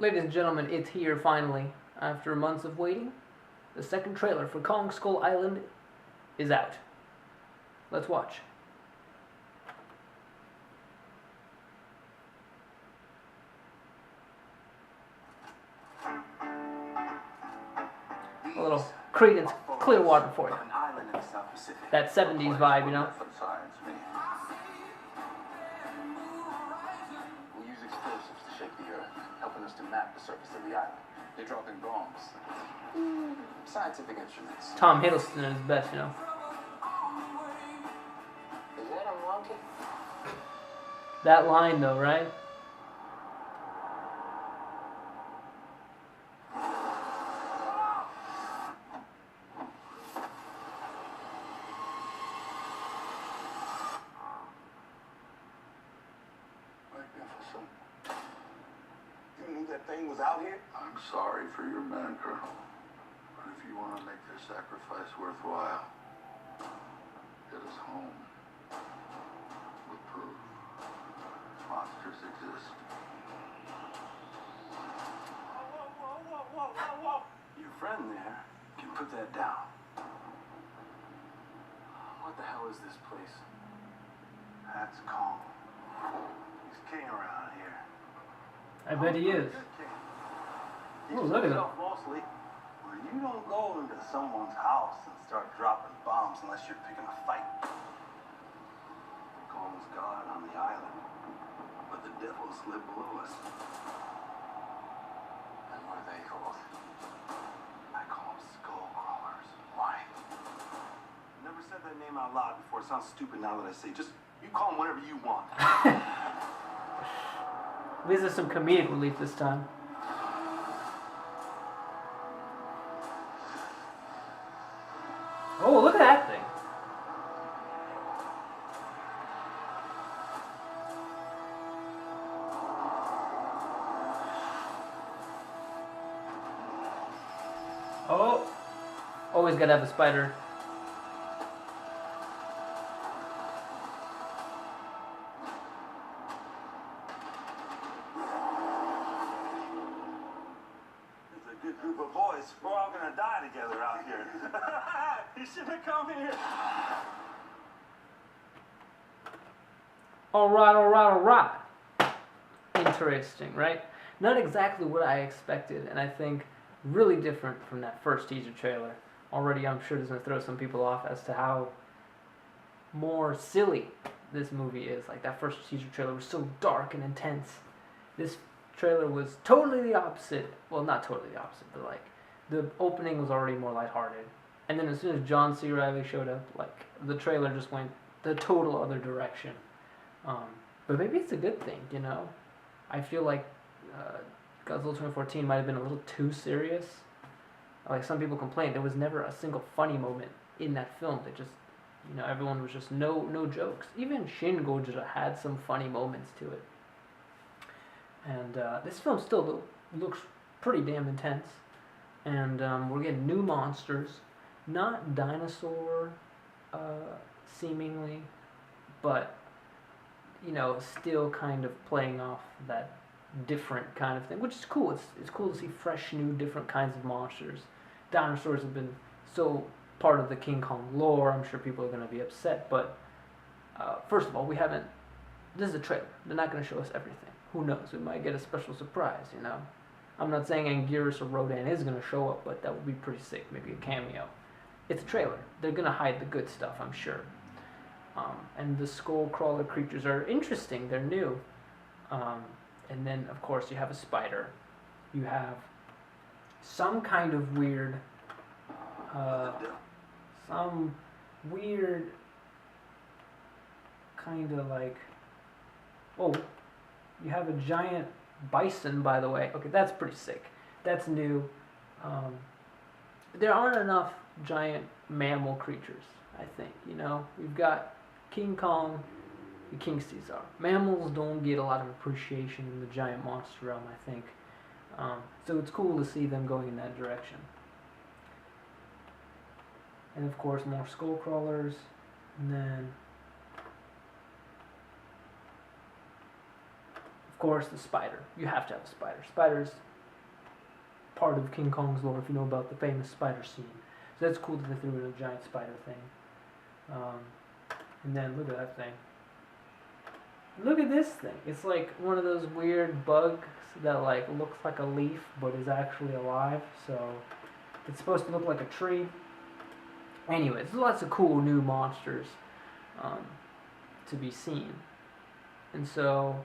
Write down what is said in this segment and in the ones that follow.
Ladies and gentlemen, it's here finally. After months of waiting, the second trailer for Kong Skull Island is out. Let's watch. A little Creedence Clearwater for you. That 70s vibe, you know? We use explosives to shake the earth, helping us to map the surface of the island. They're dropping bombs. Scientific instruments. Tom Hiddleston at his best, you know? Is that a monkey? That line, though, right? Magnificent. You knew that thing was out here? I'm sorry for your men, Colonel. But if you want to make this sacrifice worthwhile, get us home. With proof. Monsters exist. Whoa. Your friend there can put that down. What the hell is this place? That's Kong. He's king around here. I bet he is. Oh, look at him. Mostly, well, you don't go into someone's house and start dropping bombs unless you're picking a fight. Kong's God on the island, but the devils live below us. And what are they called? I call them skull crawlers. Why? Never said that name out loud before. It sounds stupid now that I say. Just you call them whatever you want. At least there's some comedic relief this time. Oh, look at that thing. Oh, always gotta have a spider. It's a good group of boys. We're all gonna die together out here. You should have come here. Alright. Interesting, right? Not exactly what I expected, and I think really different from that first teaser trailer. Already I'm sure this is going to throw some people off as to how more silly this movie is. Like, that first teaser trailer was so dark and intense. This trailer was totally the opposite. Well, not totally the opposite, but like, the opening was already more lighthearted. And then as soon as John C. Reilly showed up, like, the trailer just went the total other direction. But maybe it's a good thing, you know? I feel like Godzilla 2014 might have been a little too serious. Like, some people complained, there was never a single funny moment in that film. They just, you know, everyone was just no jokes. Even Shin Gojira had some funny moments to it. And this film still looks pretty damn intense. And we're getting new monsters. Not dinosaur, seemingly, but, you know, still kind of playing off that different kind of thing, which is cool. It's cool to see fresh, new, different kinds of monsters. Dinosaurs have been so part of the King Kong lore. I'm sure people are going to be upset, but first of all, this is a trailer. They're not going to show us everything. Who knows? We might get a special surprise, you know? I'm not saying Anguirus or Rodan is going to show up, but that would be pretty sick. Maybe a cameo. It's a trailer. They're going to hide the good stuff, I'm sure. And the skull crawler creatures are interesting. They're new. And then, of course, you have a spider. You have some kind of weird, kind of like, oh, you have a giant bison, by the way. Okay, that's pretty sick. That's new. There aren't enough giant mammal creatures, I think, you know? We've got King Kong and King Caesar. Mammals don't get a lot of appreciation in the giant monster realm, I think. So it's cool to see them going in that direction. And of course, more skull crawlers. And then, of course, the spider. You have to have a spider. Spiders part of King Kong's lore if you know about the famous spider scene. So that's cool that they threw in a giant spider thing. And then look at that thing. Look at this thing. It's like one of those weird bugs that like looks like a leaf but is actually alive. So it's supposed to look like a tree. Anyways, there's lots of cool new monsters to be seen. And so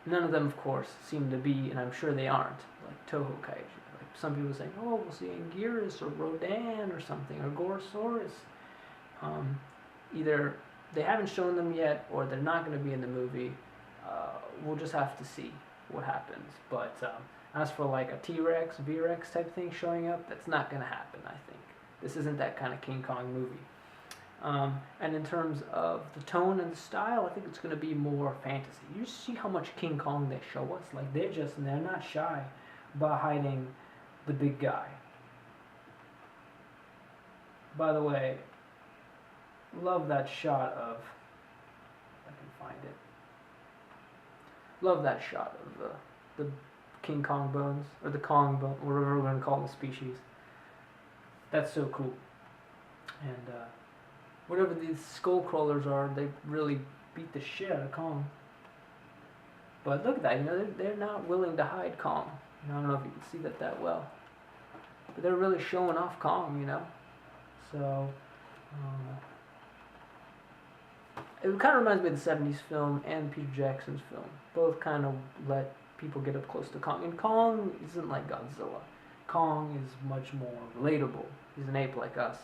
none of them, of course, seem to be, and I'm sure they aren't, like Toho Kaiju. Like some people saying, oh, we'll see Anguirus or Rodan or something, or Gorosaurus. Either they haven't shown them yet, or they're not going to be in the movie. We'll just have to see what happens. But as for like a T-Rex, V-Rex type thing showing up, that's not going to happen, I think. This isn't that kind of King Kong movie. And in terms of the tone and the style, I think it's going to be more fantasy. You see how much King Kong they show us. Like, they're not shy about hiding the big guy. By the way, love that shot of, if I can find it. Love that shot of the King Kong bones, or the Kong bone, whatever we're going to call the species. That's so cool. And whatever these skull crawlers are, they really beat the shit out of Kong. But look at that, you know, they're not willing to hide Kong. I don't know if you can see that well. But they're really showing off Kong, you know. So, it kind of reminds me of the 70s film and Peter Jackson's film. Both kind of let people get up close to Kong. And Kong isn't like Godzilla. Kong is much more relatable. He's an ape like us.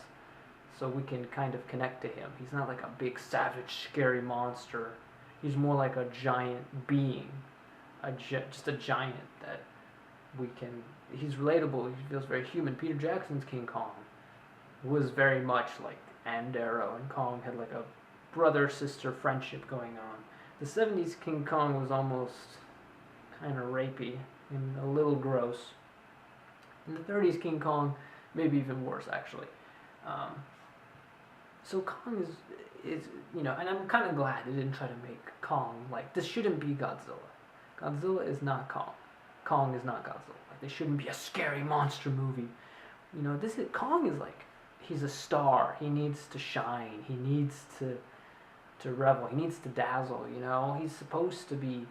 So we can kind of connect to him. He's not like a big, savage, scary monster. He's more like a giant being. Just a giant that we can... He's relatable. He feels very human. Peter Jackson's King Kong was very much like Andero, and Kong had like a brother-sister friendship going on. The 70s King Kong was almost kind of rapey and a little gross. In the 30s King Kong, maybe even worse actually. So Kong is, you know, and I'm kind of glad they didn't try to make Kong, like, this shouldn't be Godzilla. Godzilla is not Kong. Kong is not Godzilla. Like, this shouldn't be a scary monster movie. You know, Kong is like, he's a star. He needs to shine. He needs to revel. He needs to dazzle, you know. He's supposed to be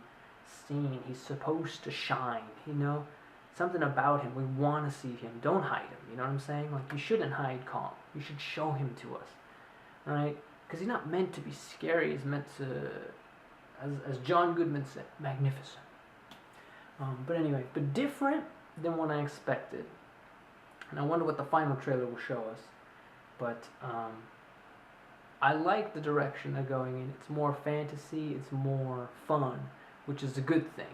seen. He's supposed to shine, you know. Something about him. We want to see him. Don't hide him, you know what I'm saying? Like, you shouldn't hide Kong. You should show him to us, right? Because he's not meant to be scary. He's meant to, as John Goodman said, magnificent. But anyway, but different than what I expected. And I wonder what the final trailer will show us. But I like the direction they're going in. It's more fantasy, it's more fun, which is a good thing.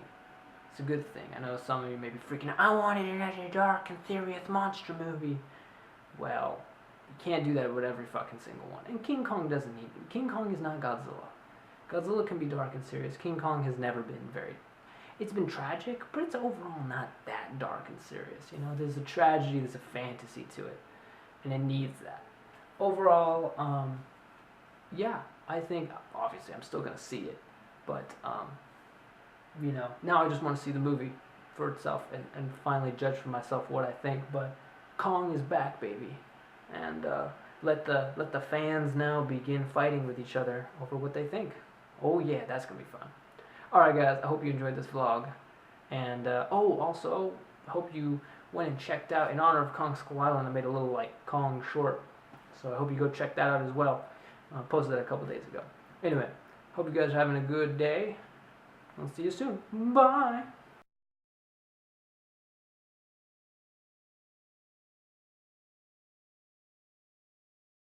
It's a good thing. I know some of you may be freaking out. I wanted it as a dark and serious monster movie. Well, you can't do that with every fucking single one. And King Kong doesn't need it. King Kong is not Godzilla. Godzilla can be dark and serious. King Kong has never been very... It's been tragic, but it's overall not that dark and serious. You know, there's a tragedy, there's a fantasy to it. And it needs that. Overall, yeah, I think, obviously I'm still going to see it. But, you know, now I just want to see the movie for itself and finally judge for myself what I think. But Kong is back, baby. And let the fans now begin fighting with each other over what they think. Oh yeah, that's going to be fun. Alright guys, I hope you enjoyed this vlog. And, also, I hope you went and checked out, in honor of Kong Skull Island, I made a little, like, Kong short. So I hope you go check that out as well. I posted that a couple days ago. Anyway, hope you guys are having a good day. I'll see you soon. Bye!